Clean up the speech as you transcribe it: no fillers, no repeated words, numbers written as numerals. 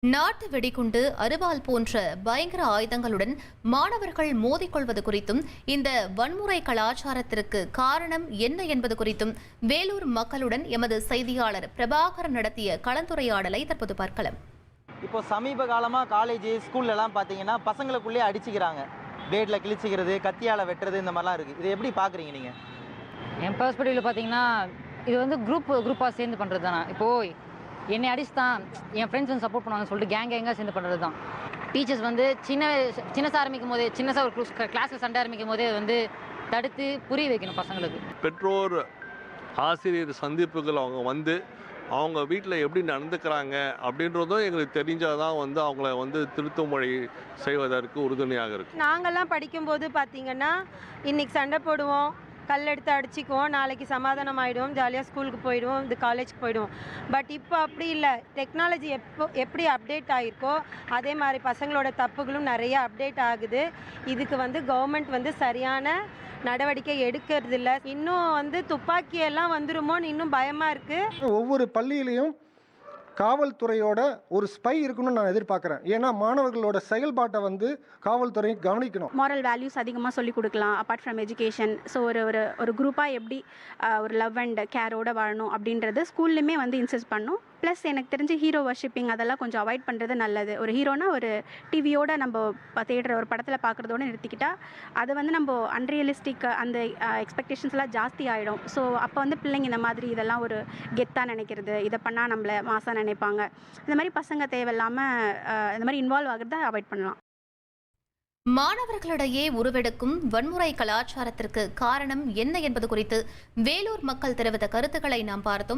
நாட்டு வெடிகுண்டு, அரிவாள் போன்ற பயங்கர ஆயுதங்களுடன் மாணவர்கள் மோதிக்கொள்வது குறித்தும், இந்த வன்முறை கலாச்சாரத்திற்கு காரணம் என்ன என்பது குறித்தும் வேலூர் மக்களுடன் எமது செய்தியாளர் பிரபாகரன் நடத்திய கலந்துரையாடலை தற்போது பார்க்கலாம். இப்போ சமீப காலமாக காலேஜ் ஸ்கூல்லலாம் பார்த்தீங்கன்னா பசங்களுக்குள்ளேயே அடிச்சுக்கிறாங்க. பிளேடில் கிழிச்சிக்கிறது, கத்தியால் வெட்டுறது, இந்த மாதிரிலாம் இருக்குது. இதை எப்படி பார்க்குறீங்க நீங்கள்? என் பர்ஸ்பெக்டிவில் பார்த்தீங்கன்னா இது வந்து குரூப்பாக சேர்ந்து பண்ணுறது தானே. இப்போது என்னை அடிச்சு தான் என் ஃப்ரெண்ட்ஸ் வந்து சப்போர்ட் பண்ணுவாங்கன்னு சொல்லிட்டு கேங்காக சேர்ந்து பண்ணுறது தான். டீச்சர்ஸ் வந்து சின்னசாக ஆரம்பிக்கும் போதே, சின்னசாக ஒரு கிளாஸில் சண்டை ஆரம்பிக்கும் போதே வந்து தடுத்து புரிய வைக்கணும் பசங்களுக்கு. பெற்றோர் ஆசிரியர் சந்திப்புகள் அவங்க வந்து அவங்க வீட்டில் எப்படி நடந்துக்கிறாங்க அப்படின்றதும் எங்களுக்கு தெரிஞ்சால் தான் வந்து அவங்கள வந்து திருத்துமொழி செய்வதற்கு உறுதுணையாக இருக்கும். நாங்கள்லாம் படிக்கும்போது பார்த்திங்கன்னா இன்றைக்கி சண்டை போடுவோம், கல் எடுத்து அடிச்சிக்குவோம், நாளைக்கு சமாதானம் ஆகிடுவோம், ஜாலியாக ஸ்கூலுக்கு போயிடுவோம், இந்த காலேஜுக்கு போயிடுவோம். பட் இப்போ அப்படி இல்லை. டெக்னாலஜி எப்படி அப்டேட் ஆகிருக்கோ அதே மாதிரி பசங்களோட தப்புகளும் நிறைய அப்டேட் ஆகுது. இதுக்கு வந்து கவர்மெண்ட் வந்து சரியான நடவடிக்கை எடுக்கிறது இல்லை. இன்னும் வந்து துப்பாக்கியெல்லாம் வந்துருமோன்னு இன்னும் பயமாக இருக்குது. ஒவ்வொரு பள்ளியிலையும் காவல்துறையோட ஒரு ஸ்பை இருக்கணும்னு நான் எதிர்பார்க்குறேன். ஏன்னா மாணவர்களோட செயல்பாட்டை வந்து காவல்துறை கவனிக்கணும். மாரல் வேல்யூஸ் அதிகமாக சொல்லிக் கொடுக்கலாம் அப்பார்ட் ஃப்ரம் எஜுகேஷன். ஸோ ஒரு குரூப்பாக எப்படி ஒரு லவ் அண்ட் கேரோட வாழணும் அப்படின்றது ஸ்கூல்லையுமே வந்து இன்சிஸ்ட் பண்ணும். ப்ளஸ் எனக்கு தெரிஞ்சு ஹீரோ வர்ஷிப்பிங் அதெல்லாம் கொஞ்சம் அவாய்ட் பண்ணுறது நல்லது. ஒரு ஹீரோனா ஒரு டிவியோட நம்ம தேடுற ஒரு படத்தில் பார்க்குறதோடு நிறுத்திக்கிட்டால் அது வந்து நம்ம அன்ரியலிஸ்டிக் அந்த எக்ஸ்பெக்டேஷன்ஸ்லாம் ஜாஸ்தி ஆகிடும். ஸோ அப்போ வந்து பிள்ளைங்க இந்த மாதிரி இதெல்லாம் ஒரு கெத்தாக நினைக்கிறது, இதை பண்ணால் நம்மளை மாசாக நினைப்பாங்க, இந்த மாதிரி பசங்க தேவையில்லாமல் இந்த மாதிரி இன்வால்வ் ஆகிறத அவாய்ட் பண்ணலாம். மாணவர்களிடையே உருவெடுக்கும் வன்முறை கலாச்சாரத்திற்கு காரணம் என்ன என்பது குறித்து வேலூர் மக்கள் தெரிவித்த கருத்துக்களை நாம் பார்த்தோம்.